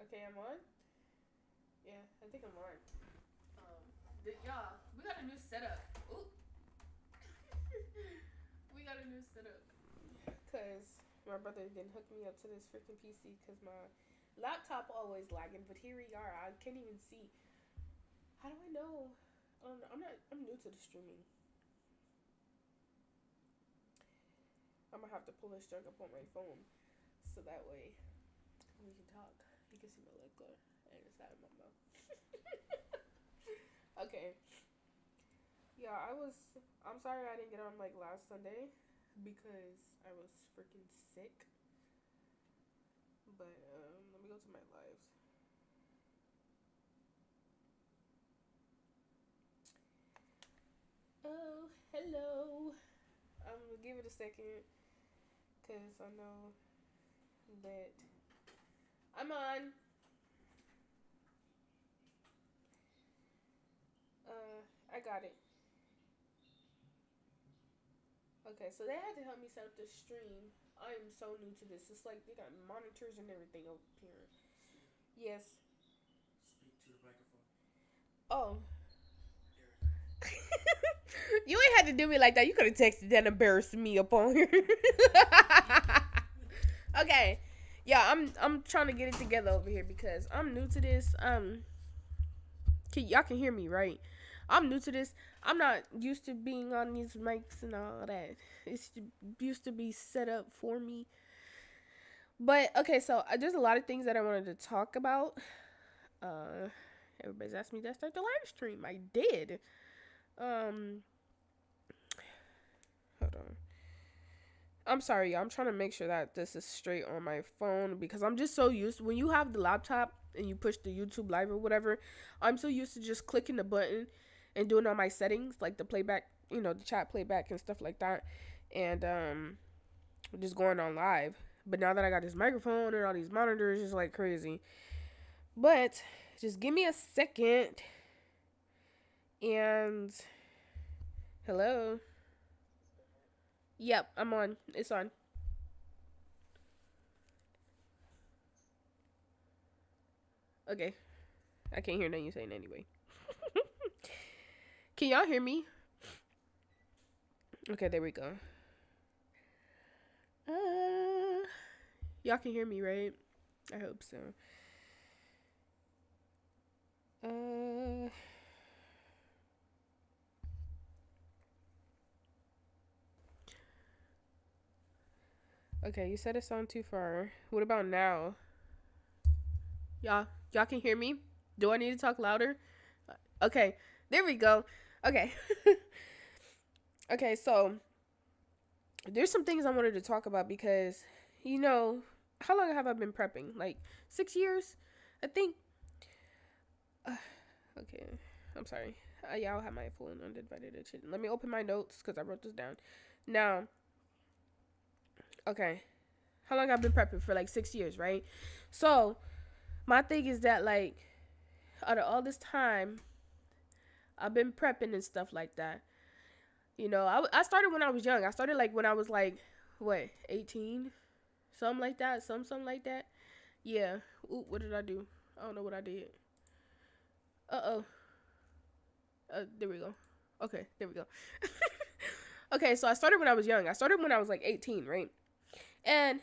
Okay, I'm on. Yeah, I think I'm on. Y'all, we got a new setup. Ooh, we got a new setup. Cause my brother didn't hook me up to this freaking PC because my laptop always lagging. But here we are. I can't even see. How do I know? I'm not. I'm new to the streaming. I'm gonna have to pull this junk up on my phone so that way we can talk. You can see my lip glow and it's out of my mouth. Okay. Yeah, I was. I'm sorry I didn't get on like last Sunday because I was freaking sick. But let me go to my lives. Oh, hello. I'm gonna give it a second because I know that I'm on. I got it. Okay, so they had to help me set up the stream. I am so new to this. It's like they got monitors and everything up here. Yes. Oh. You ain't had to do me like that. You could have texted that and embarrassed me up on here. Okay. Yeah, I'm trying to get it together over here because I'm new to this. Y'all can hear me, right? I'm new to this. I'm not used to being on these mics and all that. It's used to be set up for me. But okay, so there's a lot of things that I wanted to talk about. Uh, Everybody's asked me to start the live stream. I did. Um, Hold on. I'm sorry, I'm trying to make sure that this is straight on my phone because I'm just so used when you have the laptop and you push the YouTube live or whatever. I'm so used to just clicking the button and doing all my settings like the playback, the chat playback and stuff like that, and just going on live. But now that I got this microphone and all these monitors, it's like crazy. But just give me a second. And hello. Yep, I'm on. It's on. Okay. I can't hear nothing you saying anyway. Can y'all hear me? Okay, there we go. Uh, y'all can hear me, right? I hope so. Uh, okay, you said it sounded too far. What about now? Y'all can hear me? Do I need to talk louder? Okay, there we go. Okay. Okay, so there's some things I wanted to talk about because, you know, how long have I been prepping? Like 6 years, I think. Uh, okay, I'm sorry. Yeah, I'll have my full and undivided attention. Let me open my notes because I wrote this down. Now, okay, how long I've been prepping for like 6 years, right? So my thing is that like out of all this time, I've been prepping and stuff like that. I started when I was young. I started like when I was like what 18, something like that, something like that. Yeah. Ooh, what did I do? I don't know what I did. Uh-oh. There we go. Okay, there we go. Okay, so I started when I was young. I started when I was like 18, right? And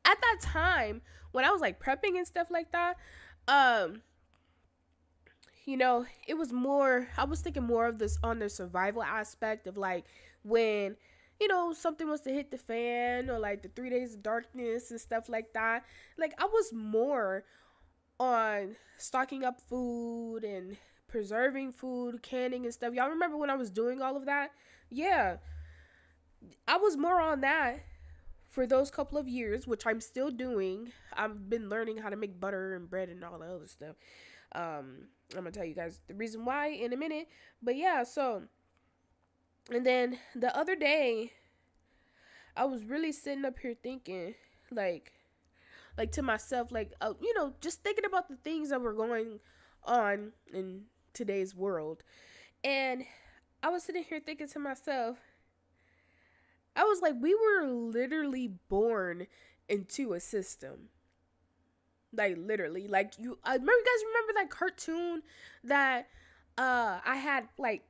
at that time, when I was like prepping and stuff like that, um, it was more, I was thinking more of this on the survival aspect of like when, something was to hit the fan or like the 3 days of darkness and stuff like that. Like I was more on stocking up food and preserving food, canning and stuff. Y'all remember when I was doing all of that? Yeah, I was more on that for those couple of years, which I'm still doing. I've been learning how to make butter and bread and all the other stuff. I'm gonna tell you guys the reason why in a minute. But yeah, so and then the other day I was really sitting up here thinking like to myself, like just thinking about the things that were going on in today's world. And I was sitting here thinking to myself, I was like, we were literally born into a system. Like literally. Like I remember, you guys remember that cartoon that I had like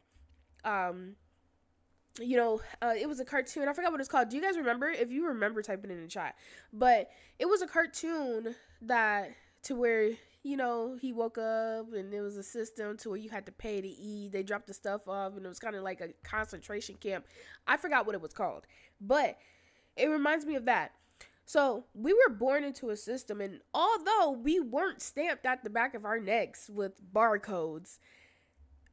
um it was a cartoon. I forgot what it's called. Do you guys remember? If you remember, type it in the chat. But it was a cartoon that to where he woke up and there was a system to where you had to pay to eat. They dropped the stuff off and it was kind of like a concentration camp. I forgot what it was called, but it reminds me of that. So we were born into a system, and although we weren't stamped at the back of our necks with barcodes,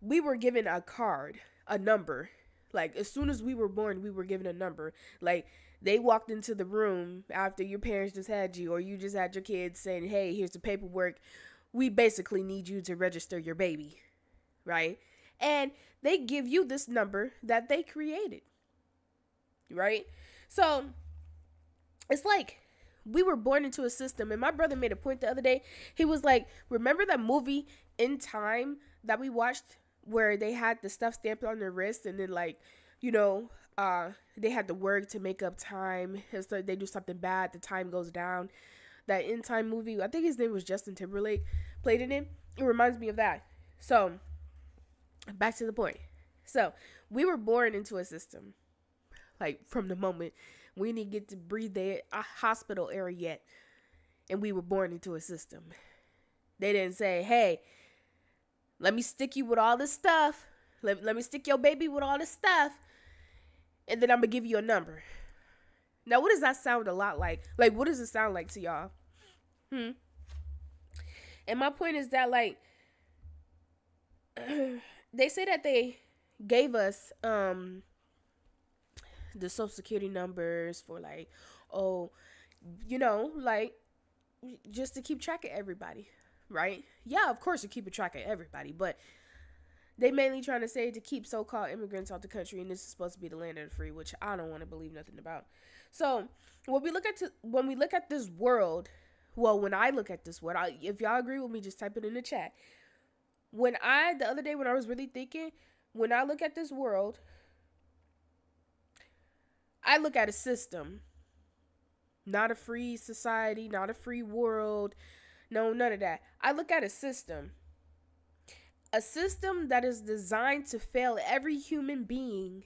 we were given a card, a number. Like as soon as we were born, we were given a number. Like they walked into the room after your parents just had you, or you just had your kids, saying, "Hey, here's the paperwork. We basically need you to register your baby," right? And they give you this number that they created, right? So it's like we were born into a system. And my brother made a point the other day. He was like, remember that movie In Time that we watched where they had the stuff stamped on their wrist, and then like, they had to work to make up time. So they do something bad, the time goes down. That In Time movie, I think his name was Justin Timberlake, played in it. It reminds me of that. So back to the point. So we were born into a system. Like from the moment we didn't get to breathe the hospital air yet, and we were born into a system. They didn't say, "Hey, let me stick you with all this stuff. Let me stick your baby with all this stuff, and then I'm gonna give you a number." Now, what does that sound a lot like? Like, what does it sound like to y'all? And my point is that, like, they say that they gave us the social security numbers for like, like just to keep track of everybody, right? Yeah, of course you keep a track of everybody, but they mainly trying to say to keep so-called immigrants out the country, and this is supposed to be the land of the free, which I don't want to believe nothing about. So when we look at this world, well, when I look at this world, if y'all agree with me, just type it in the chat. The other day when I was really thinking, when I look at this world, I look at a system, not a free society, not a free world. No, none of that. I look at a system that is designed to fail every human being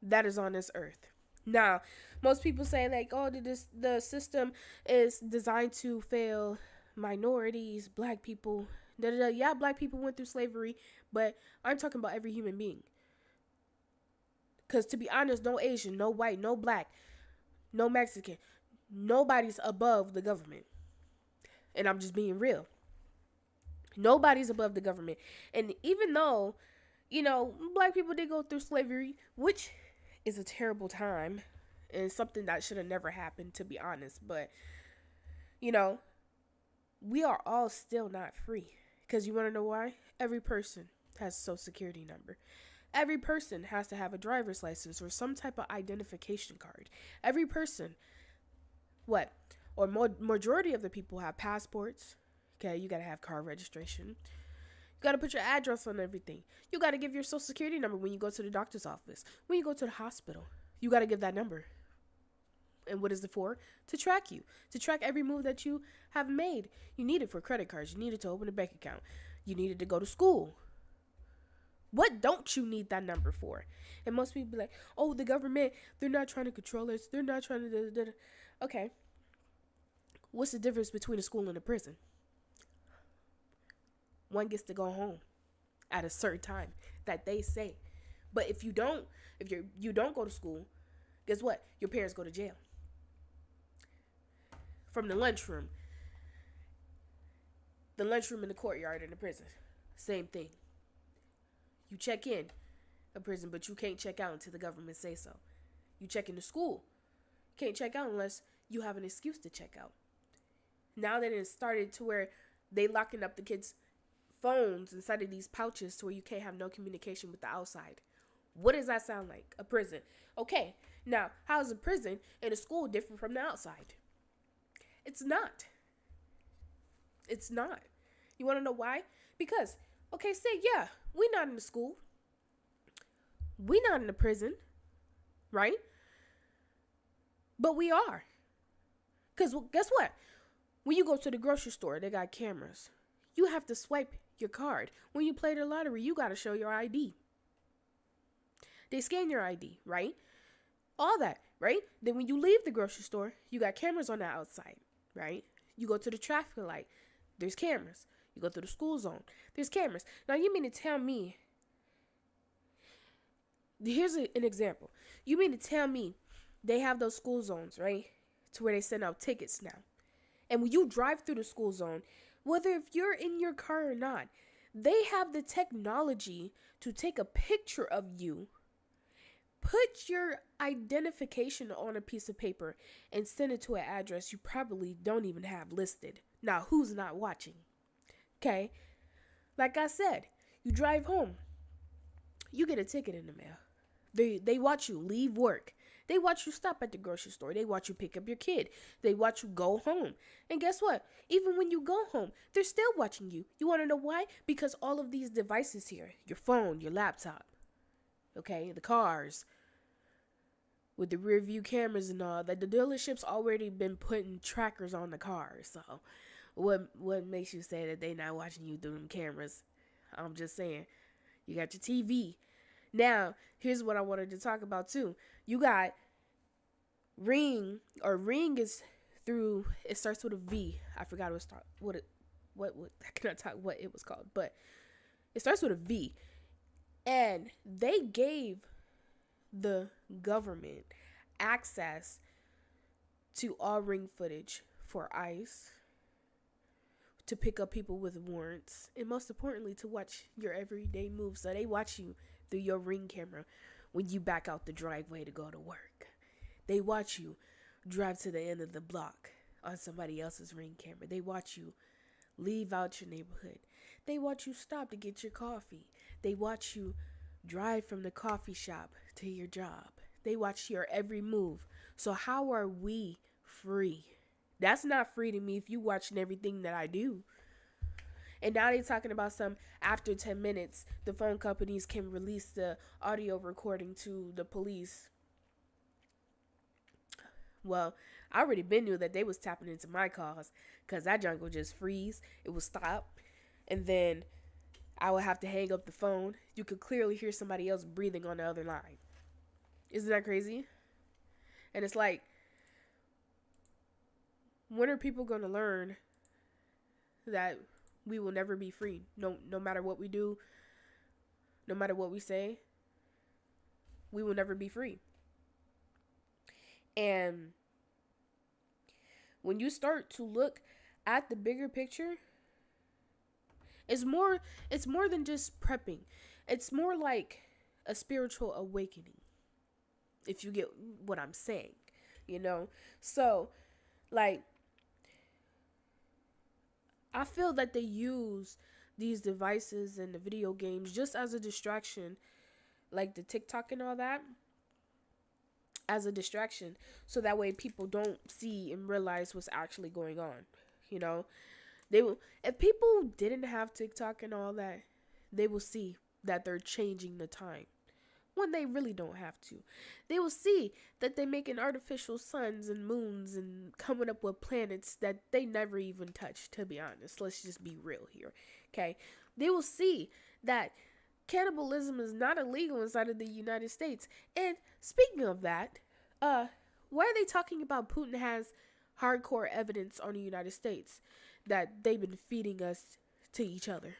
that is on this earth. Now, most people say like, the system is designed to fail minorities, black people. Yeah, black people went through slavery, but I'm talking about every human being. Because to be honest, no Asian, no white, no black, no Mexican, nobody's above the government. And I'm just being real. Nobody's above the government. And even though, black people did go through slavery, which is a terrible time and something that should have never happened, to be honest. But, we are all still not free. Because you want to know why? Every person has a social security number. Every person has to have a driver's license or some type of identification card. Every person, majority of the people have passports. Okay, you got to have car registration. You got to put your address on everything. You got to give your social security number when you go to the doctor's office. When you go to the hospital, you got to give that number. And what is it for? To track you. To track every move that you have made. You need it for credit cards. You need it to open a bank account. You need it to go to school. What don't you need that number for? And most people be like, "Oh, the government, they're not trying to control us. They're not trying to." Okay. What's the difference between a school and a prison? One gets to go home at a certain time that they say. But if you don't go to school, guess what? Your parents go to jail. From the lunchroom. The lunchroom in the courtyard in the prison. Same thing. You check in a prison, but you can't check out until the government say so. You check into school. Can't check out unless you have an excuse to check out. Now that it started to where they locking up the kids' phones inside of these pouches to where you can't have no communication with the outside. What does that sound like? A prison. Okay, now, how is a prison and a school different from the outside? It's not. It's not. You want to know why? Because, okay, say, yeah, we're not in the school. We're not in the prison, right? But we are. Because guess what? When you go to the grocery store, they got cameras. You have to swipe your card. When you play the lottery, you got to show your ID. They scan your ID, right? All that, right? Then when you leave the grocery store, you got cameras on the outside, right? You go to the traffic light, there's cameras. You go to the school zone, there's cameras. Now, you mean to tell me, here's an example. You mean to tell me they have those school zones, right? To where they send out tickets now. And when you drive through the school zone, whether if you're in your car or not, they have the technology to take a picture of you, put your identification on a piece of paper, and send it to an address you probably don't even have listed. Now, who's not watching? Okay? Like I said, you drive home. You get a ticket in the mail. They watch you leave work. They watch you stop at the grocery store. They watch you pick up your kid. They watch you go home. And guess what? Even when you go home, they're still watching you. You want to know why? Because all of these devices here, your phone, your laptop, okay, the cars, with the rear view cameras and all that, the dealership's already been putting trackers on the cars. So what makes you say that they not watching you through them cameras? I'm just saying. You got your TV. Now, here's what I wanted to talk about too. You got Ring, or Ring is through, it starts with a V. I forgot what I cannot talk what it was called, but it starts with a V. And they gave the government access to all Ring footage for ICE, to pick up people with warrants, and most importantly, to watch your everyday moves. So they watch you through your Ring camera when you back out the driveway to go to work. They watch you drive to the end of the block on somebody else's Ring camera. They watch you leave out your neighborhood. They watch you stop to get your coffee. They watch you drive from the coffee shop to your job. They watch your every move. So how are we free? That's not free to me if you watching everything that I do. And now they're talking about some after 10 minutes, the phone companies can release the audio recording to the police. Well, I already been knew that they was tapping into my calls, because that junk would just freeze. It would stop. And then I would have to hang up the phone. You could clearly hear somebody else breathing on the other line. Isn't that crazy? And it's like, when are people going to learn that we will never be free? No matter what we do, no matter what we say, we will never be free. And when you start to look at the bigger picture, it's more than just prepping. It's more like a spiritual awakening, if you get what I'm saying, you know? So, like, I feel that they use these devices and the video games just as a distraction, like the TikTok and all that, as a distraction, so that way people don't see and realize what's actually going on. You know, they will, if people didn't have TikTok and all that, they will see that they're changing the time when they really don't have to. They will see that they're making artificial suns and moons and coming up with planets that they never even touched, to be honest. Let's just be real here, okay? They will see that cannibalism is not illegal inside of the United States. And speaking of that, why are they talking about Putin has hardcore evidence on the United States that they've been feeding us to each other?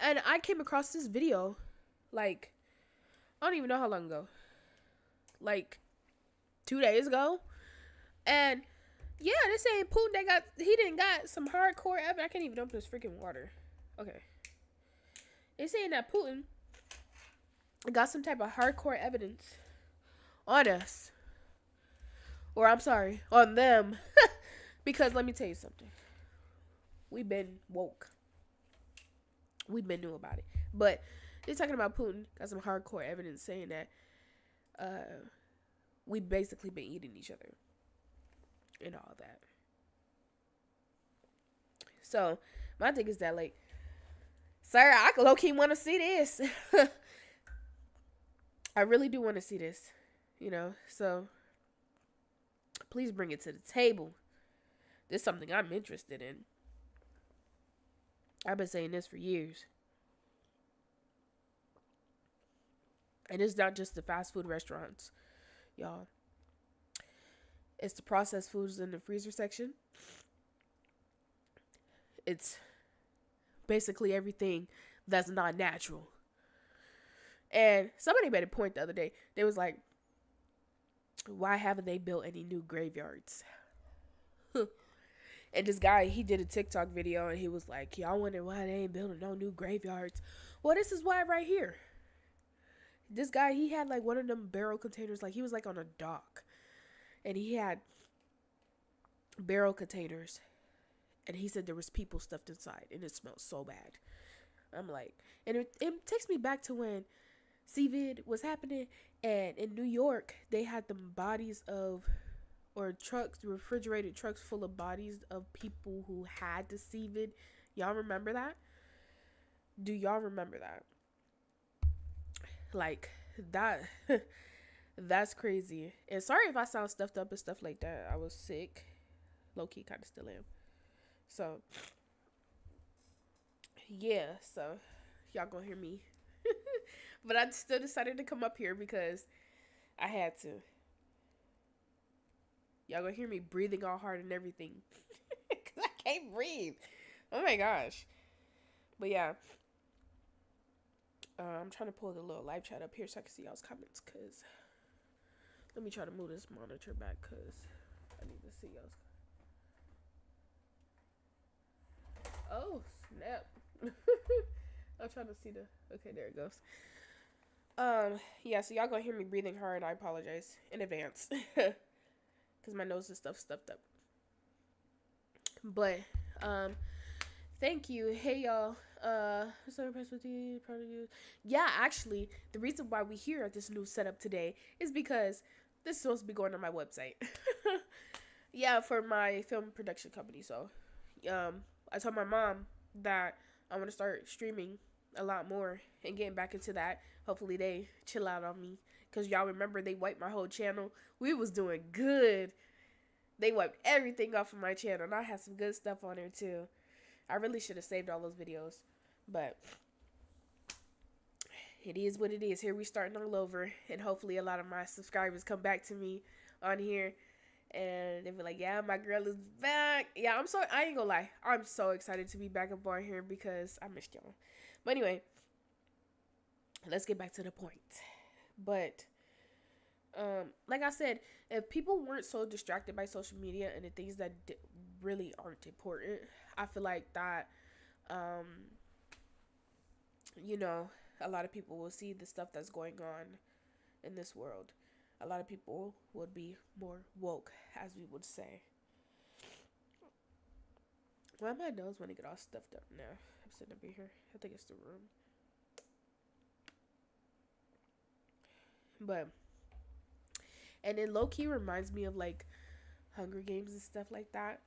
And I came across this video, like, I don't even know how long ago. Like 2 days ago. And yeah, they're saying Putin, he didn't got some hardcore evidence. I can't even open this freaking water. Okay. They're saying that Putin got some type of hardcore evidence on us. Or I'm sorry, on them. Because let me tell you something. We've been woke. We've been new about it. But they're talking about Putin got some hardcore evidence saying that we basically been eating each other and all that. So my thing is that, like, sir, I low-key want to see this. I really do want to see this, you know. So please bring it to the table. This is something I'm interested in. I've been saying this for years. And it's not just the fast food restaurants, y'all. It's the processed foods in the freezer section. It's basically everything that's not natural. And somebody made a point the other day. They was like, why haven't they built any new graveyards? And this guy, he did a TikTok video and he was like, y'all wonder why they ain't building no new graveyards. Well, this is why right here. This guy, he had like one of them barrel containers. Like he was like on a dock. And he had barrel containers. And he said there was people stuffed inside. And it smelled so bad. I'm like, and it takes me back to when CVID was happening. And in New York, they had the bodies of, or trucks, refrigerated trucks full of bodies of people who had the CVID. Y'all remember that? Do y'all remember that? Like, that, that's crazy. And sorry if I sound stuffed up and stuff like that. I was sick. Low-key kind of still am. So, yeah, so y'all gonna hear me. But I still decided to come up here because I had to. Y'all gonna hear me breathing all hard and everything. Because I can't breathe. Oh my gosh. But yeah. I'm trying to pull the little live chat up here so I can see y'all's comments. Because let me try to move this monitor back because I need to see y'all's. Oh, snap. I'm trying to see the. Okay, there it goes. Yeah, so y'all gonna hear me breathing hard. I apologize in advance. Because my nose is stuffed up. But, thank you. Hey, y'all. So impressed with you. Proud of you. Yeah, actually, the reason why we here at this new setup today is because this is supposed to be going on my website. Yeah, for my film production company. So, I told my mom that I want to start streaming a lot more and getting back into that. Hopefully they chill out on me. Because y'all remember they wiped my whole channel. We was doing good. They wiped everything off of my channel. And I had some good stuff on there too. I really should have saved all those videos. But it is what it is. Here we starting all over. And hopefully a lot of my subscribers come back to me on here. And they be like, yeah, my girl is back. Yeah, I ain't gonna lie. I'm so excited to be back up on here because I missed y'all. But anyway, let's get back to the point. But, like I said, if people weren't so distracted by social media and the things that really aren't important, I feel like that, you know, a lot of people will see the stuff that's going on in this world. A lot of people would be more woke, as we would say. Why my nose want to get all stuffed up now? I'm sitting up here. I think it's the room. But, and it low-key reminds me of, like, Hunger Games and stuff like that.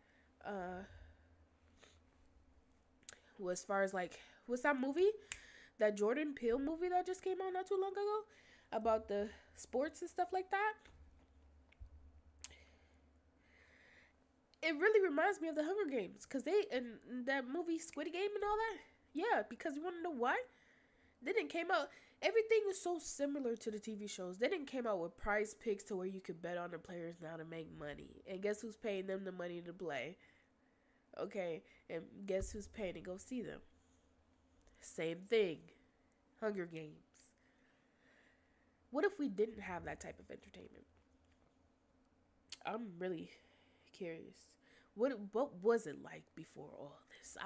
Well, as far as, like, what's that movie? That Jordan Peele movie that just came out not too long ago? About the sports and stuff like that. It really reminds me of the Hunger Games. Because they, in that movie Squid Game and all that. Yeah, because you want to know why? They didn't came out, everything is so similar to the TV shows. They didn't came out with prize picks to where you could bet on the players now to make money. And guess who's paying them the money to play? Okay, and guess who's paying to go see them? Same thing. Hunger Games. What if we didn't have that type of entertainment? I'm really curious. What was it like before all this?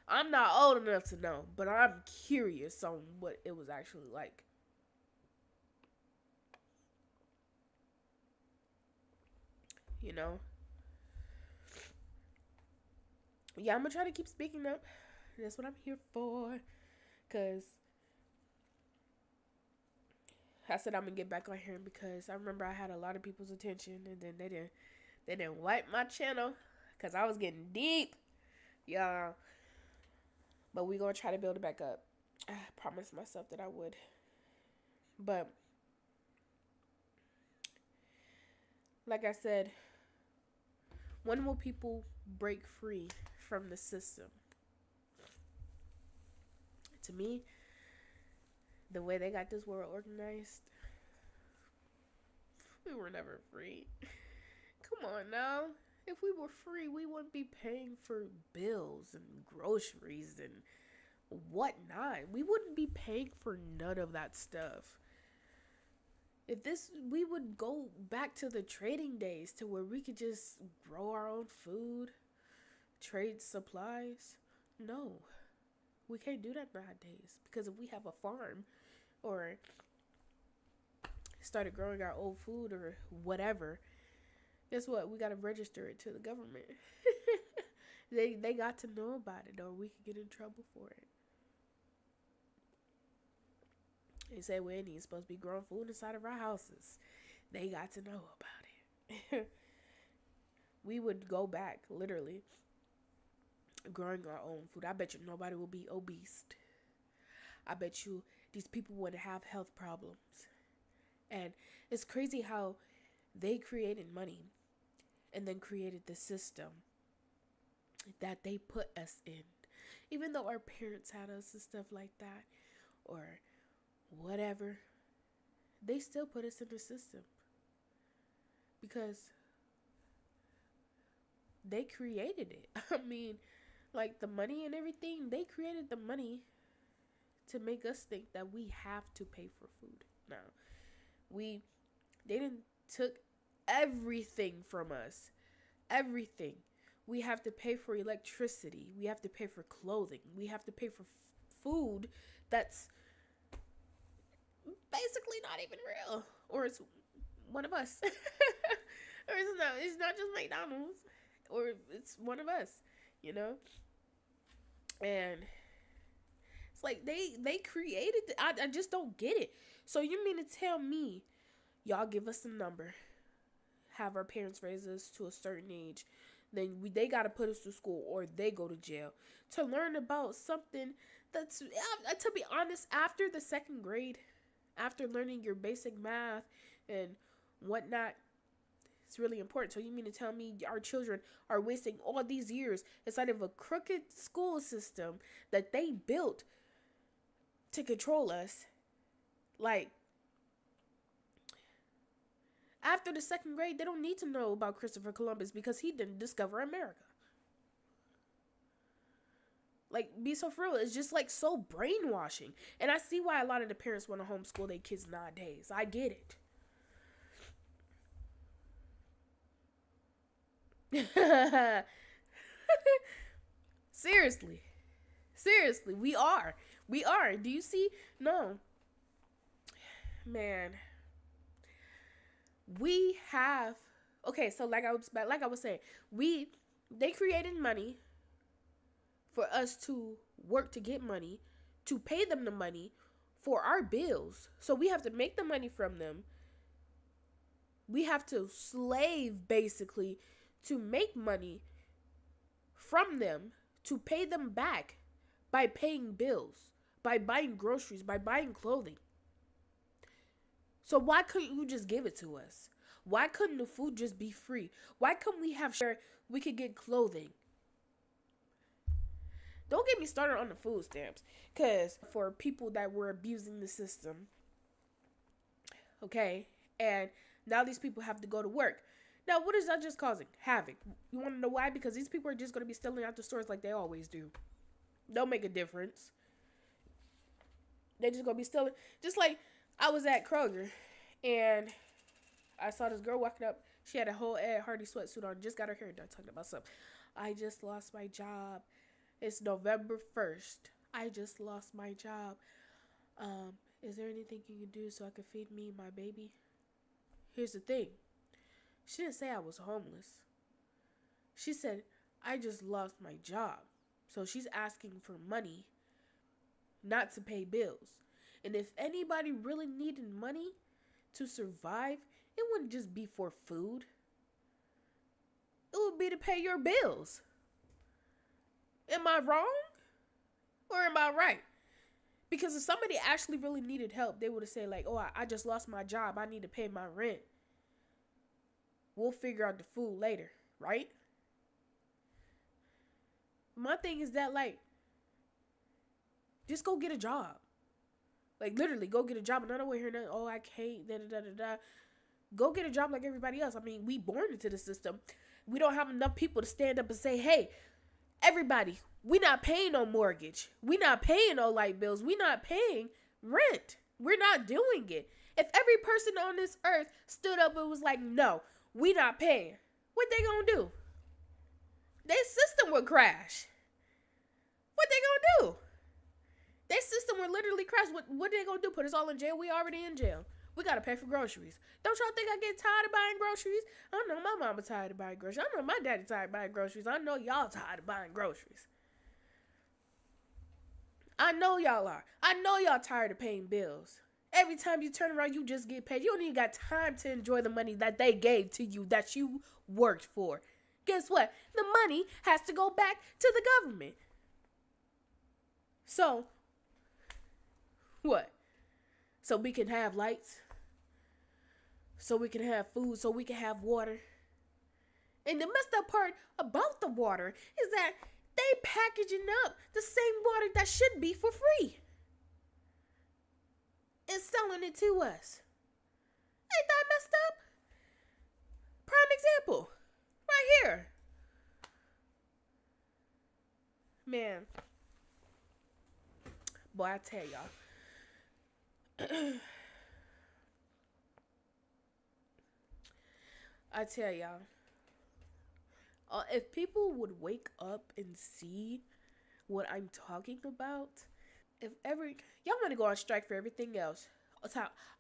I'm not old enough to know, but I'm curious on what it was actually like. You know? Yeah, I'm gonna try to keep speaking up. That's what I'm here for. Because I said I'm gonna get back on here because I remember I had a lot of people's attention and then they didn't wipe my channel because I was getting deep. Yeah. But we gonna try to build it back up. I promised myself that I would. But like I said, When will people break free from the system? To me, the way they got this world organized, we were never free. Come on now. If we were free, we wouldn't be paying for bills and groceries and whatnot. We wouldn't be paying for none of that stuff. If this, we would go back to the trading days to where we could just grow our own food, trade supplies. No, we can't do that nowadays, because if we have a farm or started growing our own food or whatever, guess what? We got to register it to the government. They got to know about it, or we could get in trouble for it. They say we ain't supposed to be growing food inside of our houses. They got to know about it. We would go back, literally, growing our own food. I bet you nobody will be obese. I bet you these people wouldn't have health problems. And it's crazy how they created money and then created the system that they put us in. Even though our parents had us and stuff like that, or whatever, they still put us in the system because they created it. I mean, like the money and everything, they created the money to make us think that we have to pay for food. Now, they didn't took everything from us. Everything. We have to pay for electricity. We have to pay for clothing. We have to pay for food that's basically not even real, or it's one of us. Or it's not just McDonald's, or it's one of us, you know. And it's like they created I just don't get it. So you mean to tell me y'all give us a number, have our parents raise us to a certain age, then they got to put us to school or they go to jail to learn about something that's, to be honest, after the second grade, after learning your basic math and whatnot, it's really important. So you mean to tell me our children are wasting all these years inside of a crooked school system that they built to control us? Like, after the second grade, they don't need to know about Christopher Columbus because he didn't discover America. Like, be so for real. It's just like so brainwashing. And I see why a lot of the parents want to homeschool their kids nowadays. I get it. Seriously. Seriously, we are. We are. Do you see? No. Man. We have, okay, so like I was saying, they created money for us to work to get money, to pay them the money for our bills. So we have to make the money from them. We have to slave, basically, to make money from them, to pay them back by paying bills, by buying groceries, by buying clothing. So why couldn't you just give it to us? Why couldn't the food just be free? Why couldn't we have sure we could get clothing? Don't get me started on the food stamps, because for people that were abusing the system, okay, and now these people have to go to work. Now, what is that just causing? Havoc. You want to know why? Because these people are just going to be stealing out the stores like they always do. Don't make a difference. They're just going to be stealing. Just like I was at Kroger, and I saw this girl walking up. She had a whole Ed Hardy sweatsuit on. Just got her hair done, talking about something. I just lost my job. It's November 1st. I just lost my job. Is there anything you can do so I can feed me and my baby? Here's the thing. She didn't say I was homeless. She said, I just lost my job. So she's asking for money not to pay bills. And if anybody really needed money to survive, it wouldn't just be for food. It would be to pay your bills. Am I wrong? Or am I right? Because if somebody actually really needed help, they would have said like, oh, I just lost my job. I need to pay my rent. We'll figure out the food later, right? My thing is that, like, just go get a job. Like, literally, go get a job. And I don't want to hear nothing, oh, I can't, da da da da da. Go get a job like everybody else. I mean, we born into the system. We don't have enough people to stand up and say, hey, everybody, we not paying no mortgage. We not paying no light bills. We not paying rent. We're not doing it. If every person on this earth stood up and was like, no, we not paying, what they gonna do? Their system would crash. What they gonna do? Their system would literally crash. What they gonna do? Put us all in jail? We already in jail. We gotta pay for groceries. Don't y'all think I get tired of buying groceries? I know my mama tired of buying groceries. I know my daddy tired of buying groceries. I know y'all tired of buying groceries. I know y'all are. I know y'all tired of paying bills. Every time you turn around, you just get paid. You don't even got time to enjoy the money that they gave to you, that you worked for. Guess what? The money has to go back to the government. So, what? So we can have lights? So we can have food? So we can have water? And the messed up part about the water is that they packaging up the same water that should be for free and selling it to us. Ain't that messed up? Prime example. Right here. Man. Boy, I tell y'all. I tell y'all. If people would wake up and see what I'm talking about, if ever y'all want to go on strike for everything else,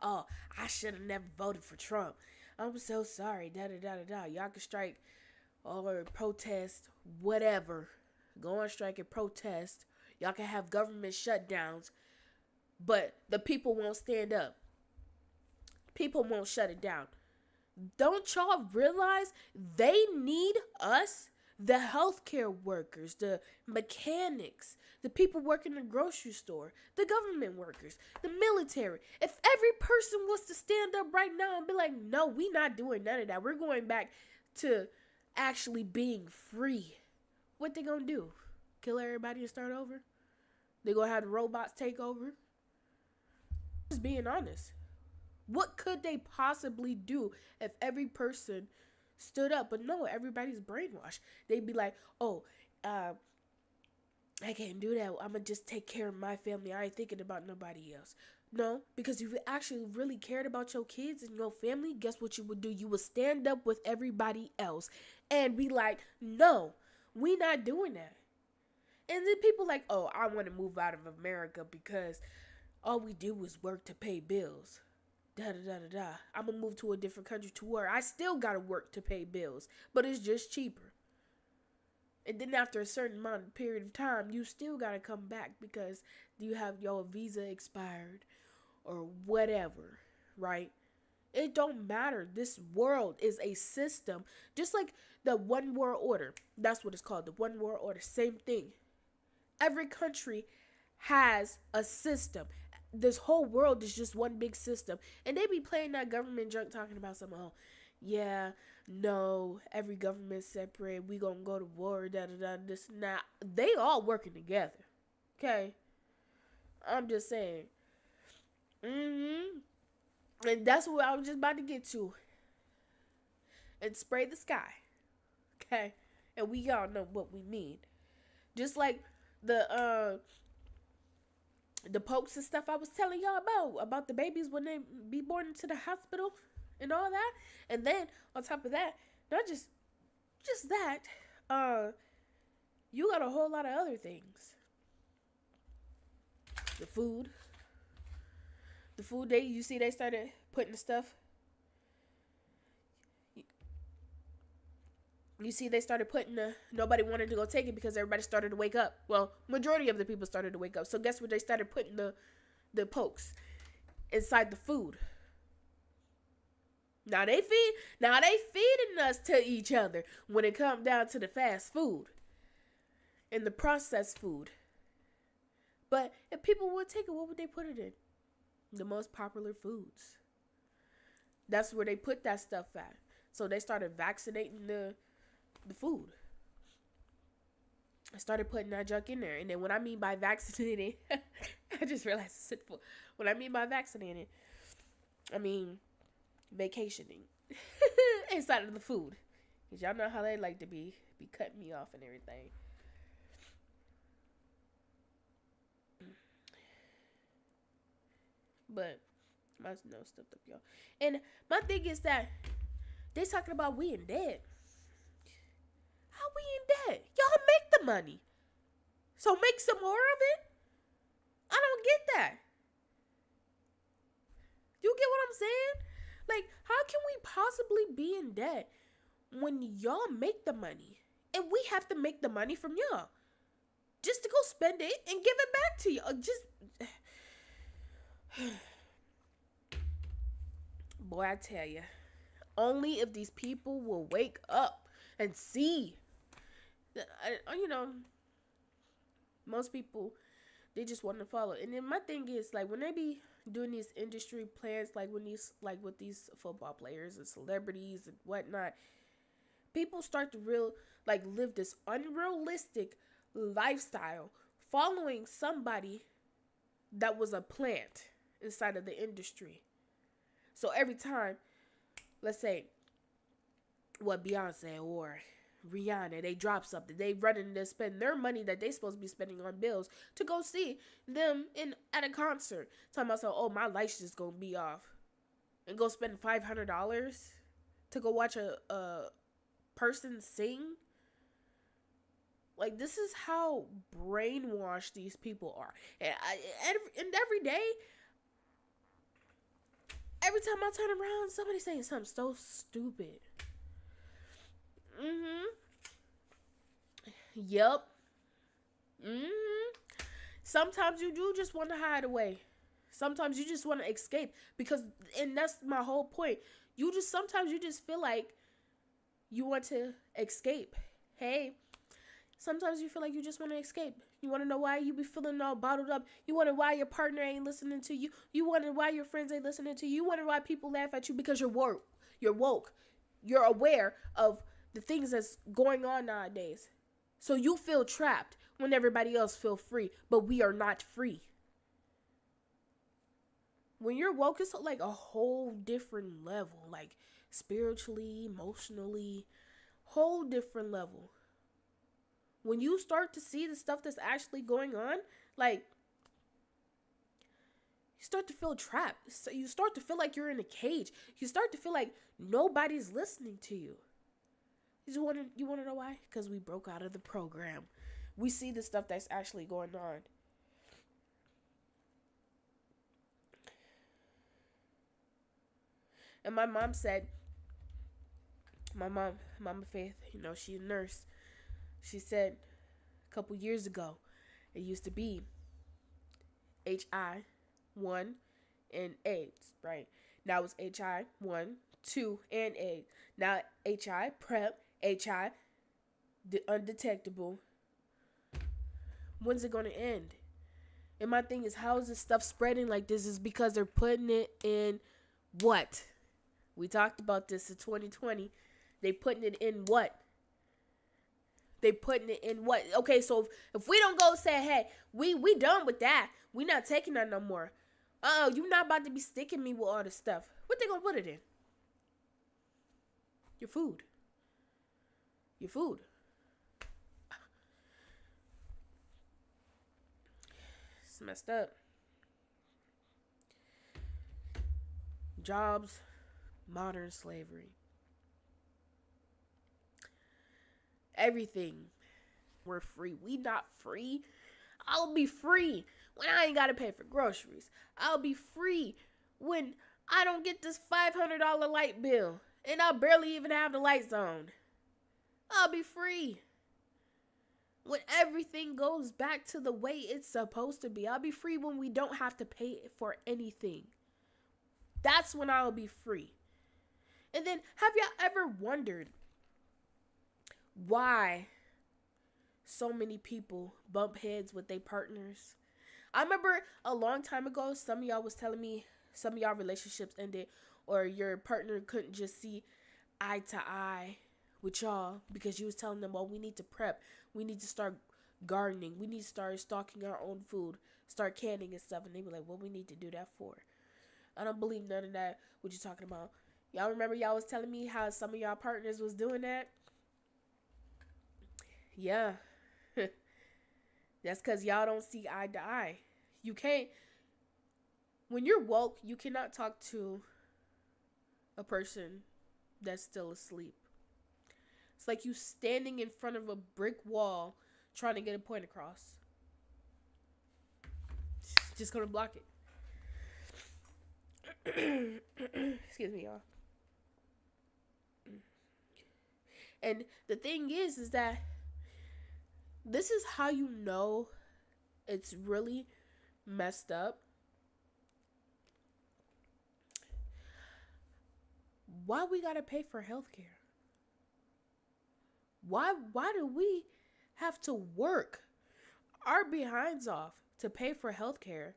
oh, I should have never voted for Trump. I'm so sorry. Da da da da da. Y'all can strike or protest, whatever. Go on strike and protest. Y'all can have government shutdowns, but the people won't stand up. People won't shut it down. Don't y'all realize they need us? The healthcare workers, the mechanics, the people working in the grocery store, the government workers, the military. If every person was to stand up right now and be like, no, we not doing none of that. We're going back to actually being free. What they gonna do? Kill everybody and start over? They gonna have the robots take over? Just being honest. What could they possibly do if every person stood up? But no, everybody's brainwashed. They'd be like, oh, I can't do that. I'm going to just take care of my family. I ain't thinking about nobody else. No, because if you actually really cared about your kids and your family, guess what you would do? You would stand up with everybody else and be like, no, we not doing that. And then people like, oh, I want to move out of America because all we do is work to pay bills. Da da da da da. I'm gonna move to a different country to where I still gotta work to pay bills, but it's just cheaper. And then after a certain amount of period of time, you still gotta come back because you have your visa expired or whatever, right? It don't matter. This world is a system, just like the one world order. That's what it's called, the one world order. Same thing. Every country has a system. This whole world is just one big system. And they be playing that government junk talking about something. Oh, yeah, no, every government's separate. We gonna go to war, da da da, this and that. They all working together. Okay? I'm just saying. And that's what I was just about to get to. And spray the sky. Okay? And we all know what we mean. Just like the pokes and stuff I was telling y'all about the babies when they be born into the hospital and all that. And then on top of that, not just that, you got a whole lot of other things. The food you see they started putting the stuff. You see they started putting nobody wanted to go take it because everybody started to wake up. Well, majority of the people started to wake up. So guess what? They started putting the pokes inside the food. Now they feeding us to each other when it comes down to the fast food and the processed food. But if people would take it, what would they put it in? The most popular foods. That's where they put that stuff at. So they started vaccinating the food. I started putting that junk in there. And then when I mean by vaccinated, I just realized it's sinful. When I mean by vaccinated, I mean vacationing inside of the food. Because y'all know how they like to be cutting me off and everything. But my nose stuffed up, y'all. And my thing is that they talking about we in debt. How we in debt? Y'all make the money. So make some more of it? I don't get that. You get what I'm saying? Like, how can we possibly be in debt when y'all make the money? And we have to make the money from y'all. Just to go spend it and give it back to y'all. Boy, I tell you. Only if these people will wake up and see. You know, most people, they just want to follow. And then my thing is, like, when they be doing these industry plans, like with these football players and celebrities and whatnot, people start to live this unrealistic lifestyle following somebody that was a plant inside of the industry. So every time, let's say, Beyonce or Rihanna, they drop something, they running to spend their money that they supposed to be spending on bills to go see them at a concert. Talking about, oh, my lights just gonna be off, and go spend $500 to go watch a person sing. Like, this is how brainwashed these people are. And every day, every time I turn around, somebody's saying something so stupid. Yep. Sometimes you do just want to hide away. Sometimes you just want to escape. And that's my whole point. Sometimes you just feel like you want to escape. Hey, sometimes you feel like you just want to escape. You want to know why you be feeling all bottled up. You wonder why your partner ain't listening to you. You wonder why your friends ain't listening to you. You wonder why people laugh at you, because you're woke. You're aware of the things that's going on nowadays. So you feel trapped when everybody else feel free, but we are not free. When you're woke, it's like a whole different level, like spiritually, emotionally, whole different level. When you start to see the stuff that's actually going on, like, you start to feel trapped. So you start to feel like you're in a cage. You start to feel like nobody's listening to you. You want to know why? Because we broke out of the program. We see the stuff that's actually going on. And my mom said, Mama Faith, she's a nurse. She said a couple years ago, it used to be HI1 and AIDS, right? Now it's HI1, 2, and AIDS. Now HI, PrEP, HI, undetectable. When's it going to end? And my thing is, how is this stuff spreading like this? Is because they're putting it in what? We talked about this in 2020. They putting it in what? They putting it in what? Okay, so if we don't go say, hey, we done with that. We not taking that no more. You not about to be sticking me with all this stuff. What they gonna put it in? Your food. Your food. It's messed up. Jobs, modern slavery. Everything. We're free. We not free. I'll be free when I ain't got to pay for groceries. I'll be free when I don't get this $500 light bill and I barely even have the lights on. I'll be free when everything goes back to the way it's supposed to be. I'll be free when we don't have to pay for anything. That's when I'll be free. And then, have y'all ever wondered why so many people bump heads with their partners? I remember a long time ago, some of y'all was telling me some of y'all relationships ended, or your partner couldn't just see eye to eye with y'all because you was telling them, well, we need to prep. We need to start gardening. We need to start stocking our own food, start canning and stuff. And they be like, what we need to do that for? I don't believe none of that. What you talking about? Y'all remember y'all was telling me how some of y'all partners was doing that? Yeah. That's because y'all don't see eye to eye. You can't, when you're woke, you cannot talk to a person that's still asleep. It's like you standing in front of a brick wall trying to get a point across. Just gonna block it. Excuse me, y'all. And the thing is that this is how you know it's really messed up. Why we gotta pay for healthcare? Why do we have to work our behinds off to pay for healthcare?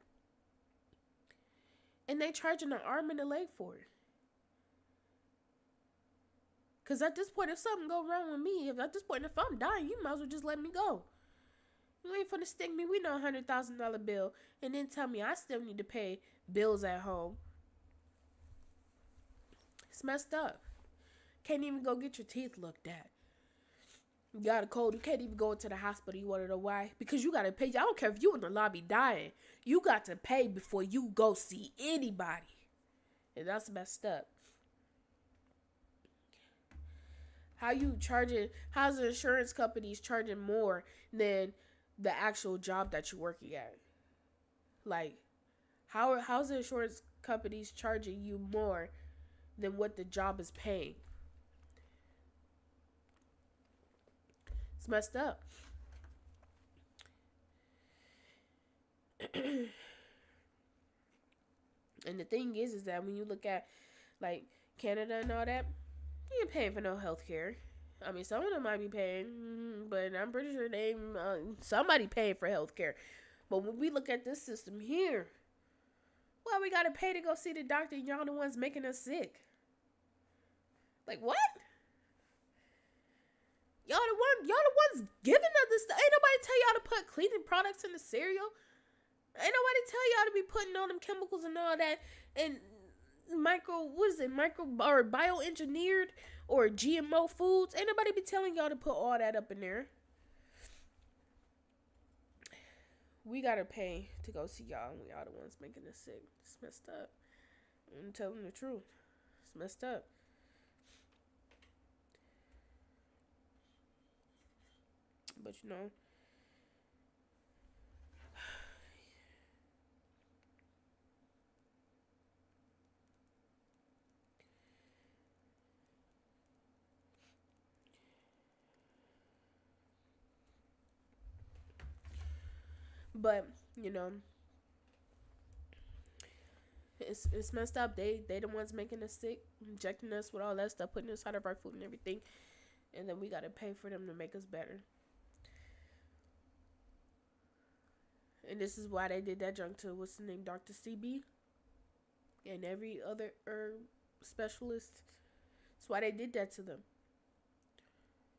And they charging an arm and a leg for it. Cause at this point, if something go wrong with me, if I'm dying, you might as well just let me go. You ain't finna stick me with no $100,000 bill and then tell me I still need to pay bills at home. It's messed up. Can't even go get your teeth looked at. You got a cold. You can't even go into the hospital. You want to know why? Because you got to pay. I don't care if you in the lobby dying. You got to pay before you go see anybody. And that's messed up. How you charging? How's the insurance companies charging more than the actual job that you're working at? Like, how's the insurance companies charging you more than what the job is paying? It's messed up. And the thing is that when you look at like Canada and all that, you ain't paying for no health care. I mean, some of them might be paying, but I'm pretty sure they somebody paying for health care. But when we look at this system here, well, we gotta pay to go see the doctor, and y'all the ones making us sick. Like what? Y'all the ones giving us this stuff. Ain't nobody tell y'all to put cleaning products in the cereal. Ain't nobody tell y'all to be putting all them chemicals and all that and micro or bioengineered or GMO foods. Ain't nobody be telling y'all to put all that up in there. We gotta pay to go see y'all, and we are the ones making us sick. It's messed up. I'm telling the truth. It's messed up. But you know, but you know, it's messed up. They the ones making us sick, injecting us with all that stuff, putting us out of our food and everything, and then we gotta pay for them to make us better. And this is why they did that junk to what's the name, Dr. CB, and every other herb specialist. That's why they did that to them.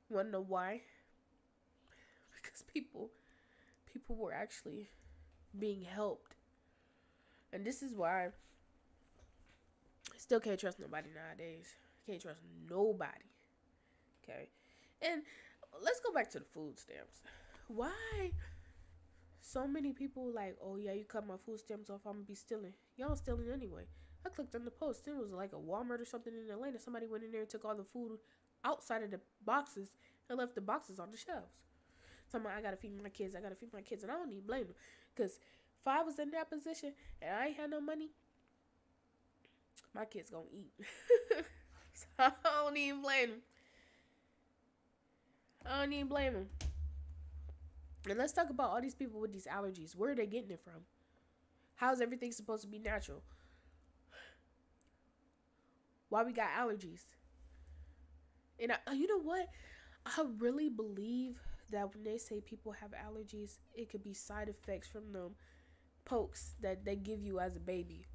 You wanna know why? Because people were actually being helped. And this is why I still can't trust nobody nowadays. Can't trust nobody. Okay. And let's go back to the food stamps. Why so many people like, oh yeah, you cut my food stamps off, I'm gonna be stealing. Y'all stealing anyway. I clicked on the post. It was like a Walmart or something in Atlanta. Somebody went in there and took all the food outside of the boxes and left the boxes on the shelves. Somebody, I gotta feed my kids. And I don't even blame them. Because if I was in that position and I ain't had no money, my kids gonna eat. So I don't even blame them. And let's talk about all these people with these allergies. Where are they getting it from? How's everything supposed to be natural? Why we got allergies? And you know what? I really believe that when they say people have allergies, it could be side effects from the pokes that they give you as a baby.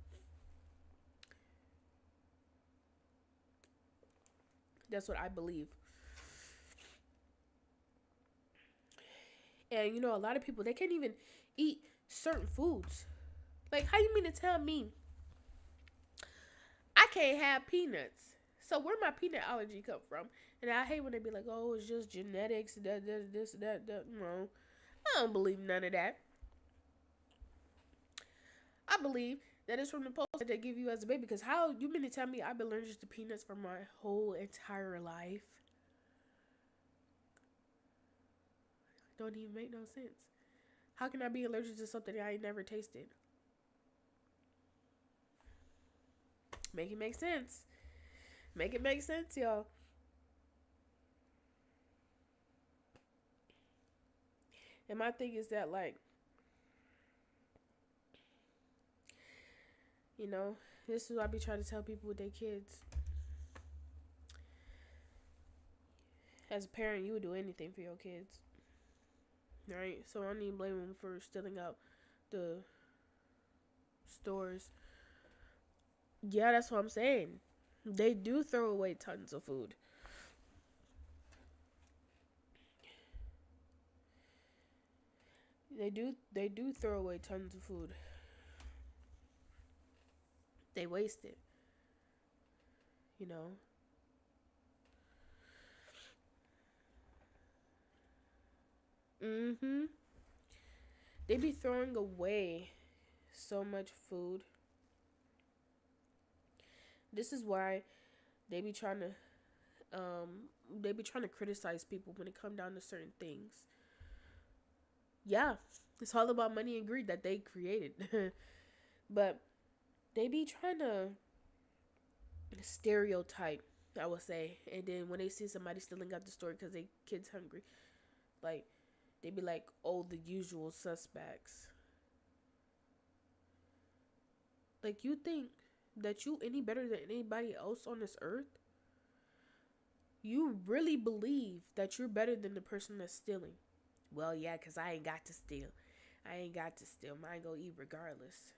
That's what I believe. And a lot of people, they can't even eat certain foods. Like, how you mean to tell me I can't have peanuts? So where my peanut allergy come from? And I hate when they be like, "Oh, it's just genetics, that, this, that." No, I don't believe none of that. I believe that it's from the post that they give you as a baby. Because how you mean to tell me I've been allergic to peanuts for my whole entire life? Don't even make no sense. How can I be allergic to something I ain't never tasted? Make it make sense. Make it make sense, y'all. And my thing is that, like, you know, this is what I be trying to tell people with their kids. As a parent, you would do anything for your kids, right? So I don't even blame them for stealing out the stores. Yeah, that's what I'm saying. They do throw away tons of food. They do throw away tons of food. They waste it, you know. Mhm. They be throwing away so much food. This is why they be trying to they be trying to criticize people when it come down to certain things. Yeah, it's all about money and greed that they created. But they be trying to stereotype, I would say. And then when they see somebody stealing out the store because they kids hungry, like, they be like, "Oh, the usual suspects." Like, you think that you any better than anybody else on this earth? You really believe that you're better than the person that's stealing? Well, yeah, because I ain't got to steal. I ain't got to steal. Mine go eat regardless.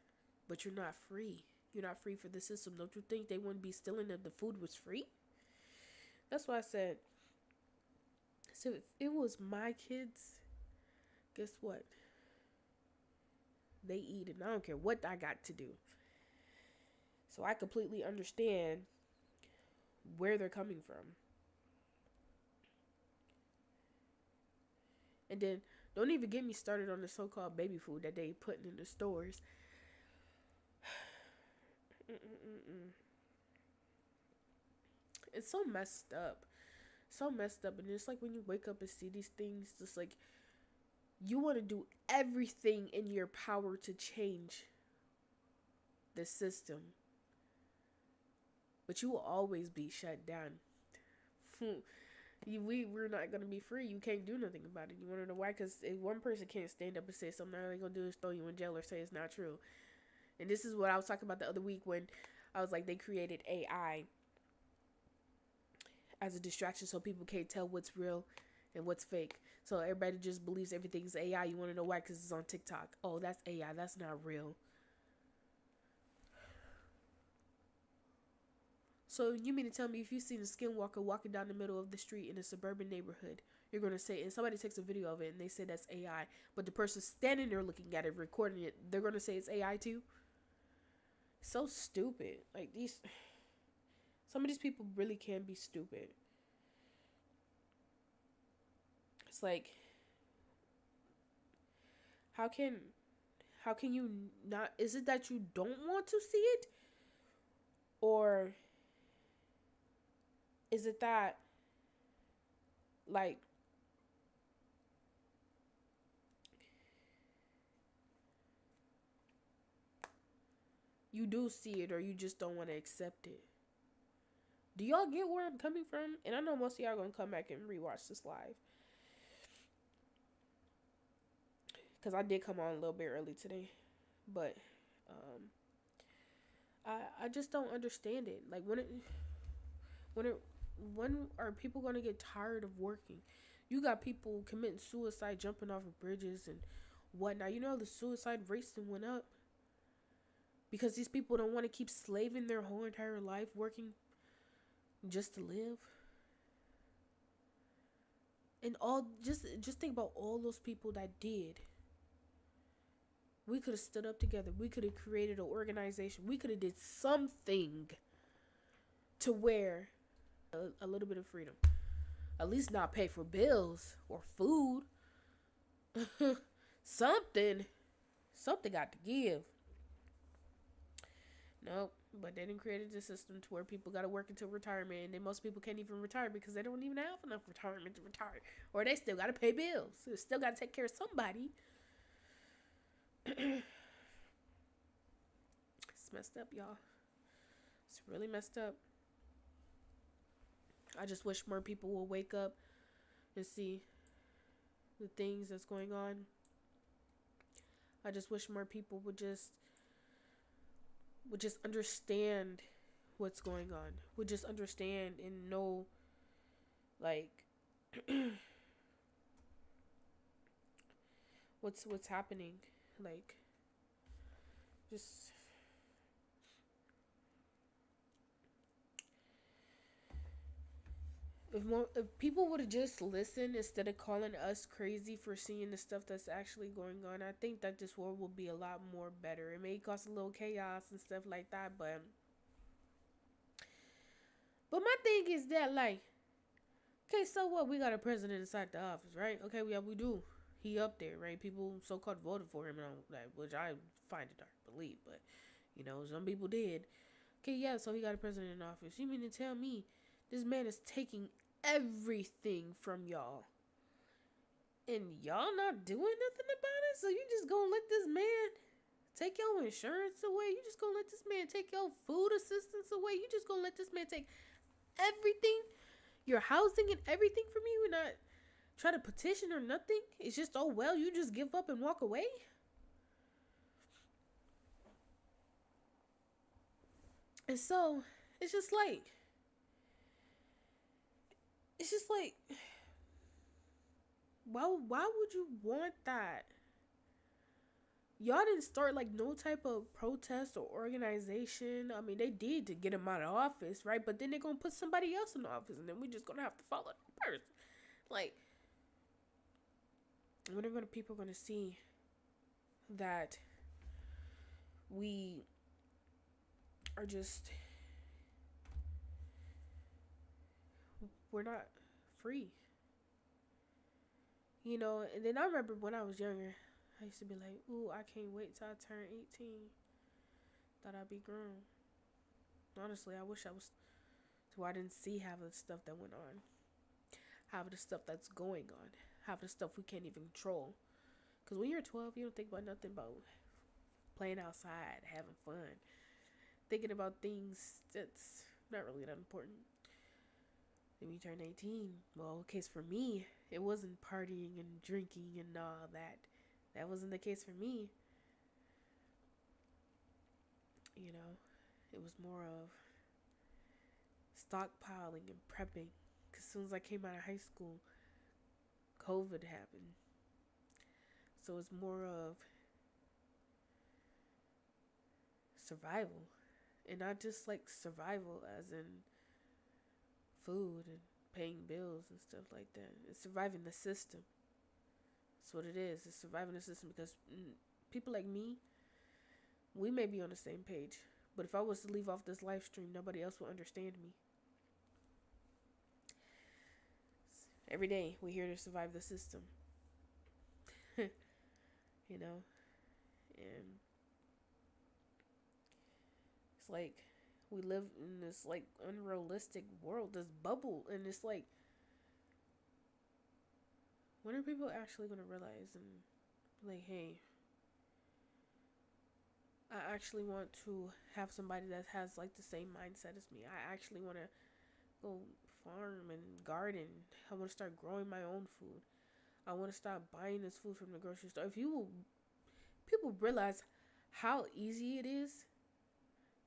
But you're not free. You're not free for the system. Don't you think they wouldn't be stealing if the food was free? That's why I said, so if it was my kids, guess what? They eat and I don't care what I got to do. So I completely understand where they're coming from. And then don't even get me started on the so-called baby food that they putting in the stores. Mm-mm-mm-mm. It's so messed up. So messed up. And it's like when you wake up and see these things, just like you want to do everything in your power to change the system. But you will always be shut down. We're not going to be free. You can't do nothing about it. You want to know why? Because if one person can't stand up and say something, all they're going to do is throw you in jail or say it's not true. And this is what I was talking about the other week when I was like, they created AI as a distraction so people can't tell what's real and what's fake. So everybody just believes everything's AI. You want to know why? Because it's on TikTok. Oh, that's AI. That's not real. So you mean to tell me if you seen a skinwalker walking down the middle of the street in a suburban neighborhood, you're gonna say, and somebody takes a video of it and they say that's AI, but the person standing there looking at it, recording it, they're gonna say it's AI too? So stupid. Like some of these people really can be stupid. It's like, how can how can you not? Is it that you don't want to see it, or is it that, like, you do see it or you just don't want to accept it? Do y'all get where I'm coming from? And I know most of y'all gonna come back and rewatch this live, because I did come on a little bit early today, but um, I just don't understand it. Like, when it when are people gonna get tired of working? You got people committing suicide, jumping off of bridges and whatnot. You know the suicide rates that went up because these people don't want to keep slaving their whole entire life working just to live. And all just think about all those people that did. We could have stood up together. We could have created an organization. We could have did something to where a little bit of freedom. At least not pay for bills or food. something. Something got to give. Nope. But they didn't create a system to where people got to work until retirement, and then most people can't even retire because they don't even have enough retirement to retire, or they still got to pay bills. So they still got to take care of somebody. It's messed up, y'all. It's really messed up. I just wish more people will wake up and see the things that's going on. I just wish more people would just understand what's going on. Would just understand and know, like, what's happening. Like, just if people would have just listened instead of calling us crazy for seeing the stuff that's actually going on, I think that this world will be a lot more better. It may cause a little chaos and stuff like that, but my thing is that, like, okay, so what? We got a president inside the office, right? Okay, yeah, we do. He up there, right? People so-called voted for him, and all that, which I find it hard to believe, but some people did. Okay, yeah, so he got a president in office. You mean to tell me this man is taking everything from y'all, and y'all not doing nothing about it? So you just gonna let this man take your insurance away? You just gonna let this man take your food assistance away? You just gonna let this man take everything, your housing and everything from you, and not try to petition or nothing? It's just, oh well, you just give up and walk away? And so it's just like why would you want that? Y'all didn't start like no type of protest or organization. I mean, they did to get him out of office, right? But then they're gonna put somebody else in office, and then we're just gonna have to follow that person. Like, when are people gonna see that we are just, we're not free? And then I remember when I was younger, I used to be like, ooh, I can't wait till I turn 18. Thought I'd be grown. Honestly, I wish I was, so I didn't see half of the stuff that went on. Half of the stuff that's going on. Half of the stuff we can't even control. Because when you're 12, you don't think about nothing but playing outside, having fun. Thinking about things that's not really that important. Then we turn 18. Well, case for me, it wasn't partying and drinking and all that. That wasn't the case for me. It was more of stockpiling and prepping. Because as soon as I came out of high school, COVID happened. So it's more of survival. And not just like survival as in food and paying bills and stuff like that. It's surviving the system. That's what it is. It's surviving the system, because people like me, we may be on the same page. But if I was to leave off this live stream, nobody else will understand me. Every day, we're here to survive the system. And it's like we live in this like unrealistic world, this bubble, and it's like, when are people actually going to realize and like, hey, I actually want to have somebody that has like the same mindset as me. I actually want to go farm and garden. I want to start growing my own food. I want to stop buying this food from the grocery store. If people realize how easy it is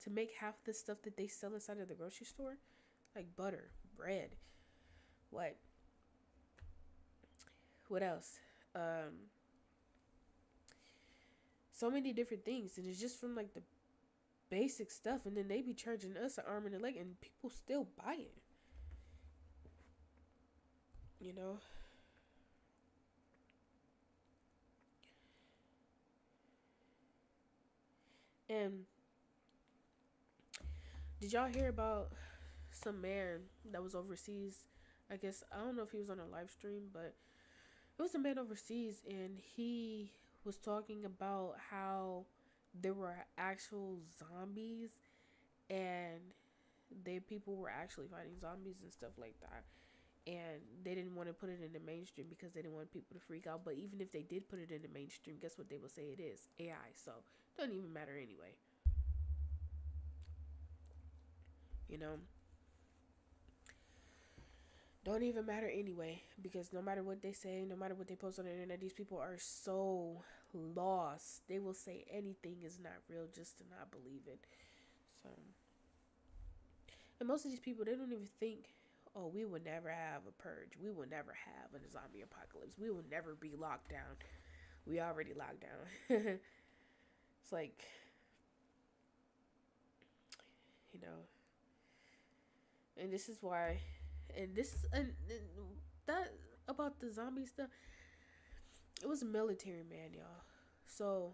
to make half the stuff that they sell inside of the grocery store, like butter, bread, what else? So many different things, and it's just from like the basic stuff, and then they be charging us an arm and a leg, and people still buy it. And did y'all hear about some man that was overseas? I guess I don't know if he was on a live stream, but it was a man overseas, and he was talking about how there were actual zombies, and people were actually fighting zombies and stuff like that. And they didn't want to put it in the mainstream because they didn't want people to freak out. But even if they did put it in the mainstream, guess what they will say it is? AI. So it doesn't even matter anyway. You know, don't even matter anyway, because no matter what they say, no matter what they post on the internet, these people are so lost. They will say anything is not real just to not believe it. So, and most of these people, they don't even think, oh, we will never have a purge, we will never have a zombie apocalypse, we will never be locked down. We already locked down. It's like, you know, and this is why, and this is and that about the zombie stuff. It was a military man, y'all. So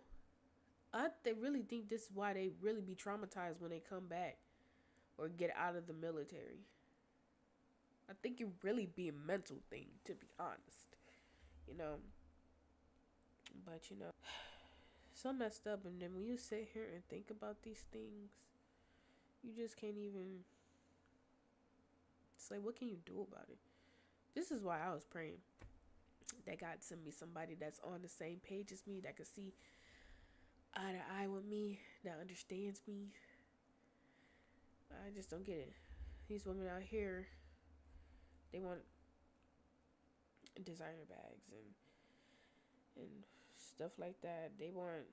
they really think this is why they really be traumatized when they come back or get out of the military. I think it really be a mental thing, to be honest. You know, but so messed up. And then when you sit here and think about these things, you just can't even. It's like, what can you do about it? This is why I was praying that God send me somebody that's on the same page as me, that could see eye to eye with me, that understands me. I just don't get it. These women out here, they want designer bags and stuff like that. They want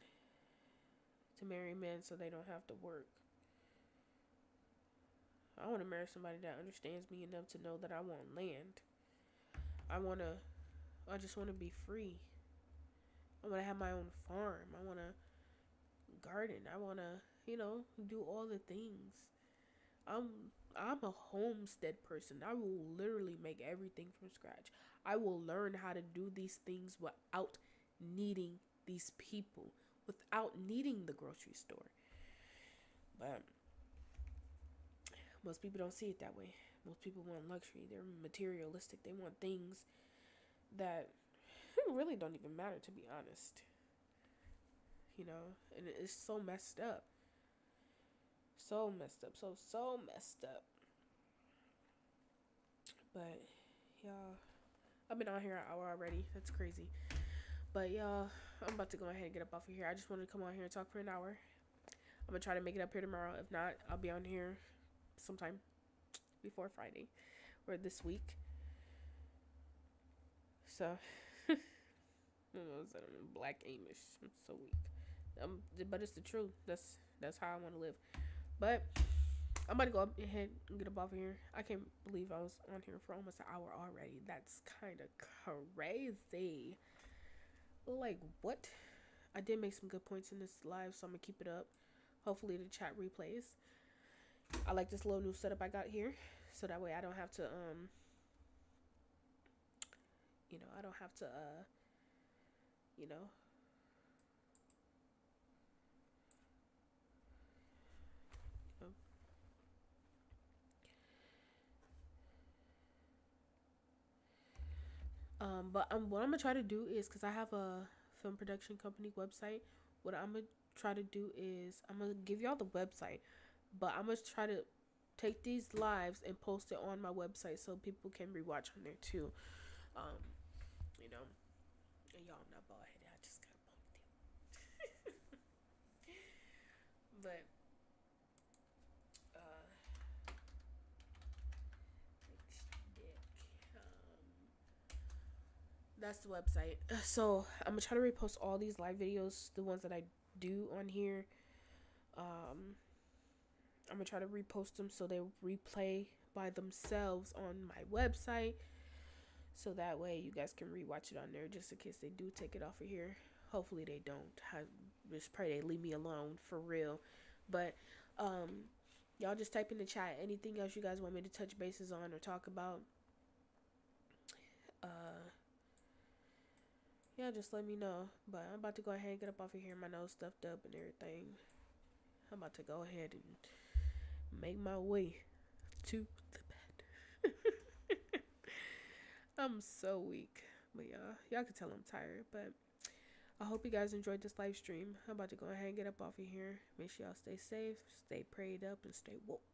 to marry men so they don't have to work. I want to marry somebody that understands me enough to know that I want land. I just want to be free. I want to have my own farm. I want to garden. I want to, do all the things. I'm I'm a homestead person. I will literally make everything from scratch. I will learn how to do these things without needing these people, without needing the grocery store. But most people don't see it that way. Most people want luxury. They're materialistic. They want things that really don't even matter, to be honest. And it's so messed up. So messed up. So messed up. But, y'all, I've been on here an hour already. That's crazy. But, y'all, I'm about to go ahead and get up off of here. I just wanted to come on here and talk for an hour. I'm going to try to make it up here tomorrow. If not, I'll be on here sometime before Friday or this week. So, I don't know, I'm Black Amish. I'm so weak. But it's the truth. That's how I want to live. But I'm about to go ahead and get up off of here. I can't believe I was on here for almost an hour already. That's kind of crazy. Like, what? I did make some good points in this live, so I'm going to keep it up. Hopefully the chat replays. I like this little new setup I got here, so that way I don't have to, I don't have to, you know, but what I'm gonna try to do is, because I have a film production company website, what I'm gonna try to do is I'm gonna give y'all the website, but I'm gonna try to take these lives and post it on my website so people can rewatch on there too. Um, and y'all, I'm not bald headed. I just got bumped in. But that's the website. So I'm gonna try to repost all these live videos, the ones that I do on here. I'm gonna try to repost them so they replay by themselves on my website, so that way you guys can rewatch it on there, just in case they do take it off of here. Hopefully they don't. I just pray they leave me alone for real. But y'all just type in the chat anything else you guys want me to touch bases on or talk about. Yeah, just let me know. But I'm about to go ahead and get up off of here. My nose stuffed up and everything. I'm about to go ahead and make my way to the bed. I'm so weak. But y'all can tell I'm tired. But I hope you guys enjoyed this live stream. I'm about to go ahead and get up off of here. Make sure y'all stay safe, stay prayed up, and stay woke.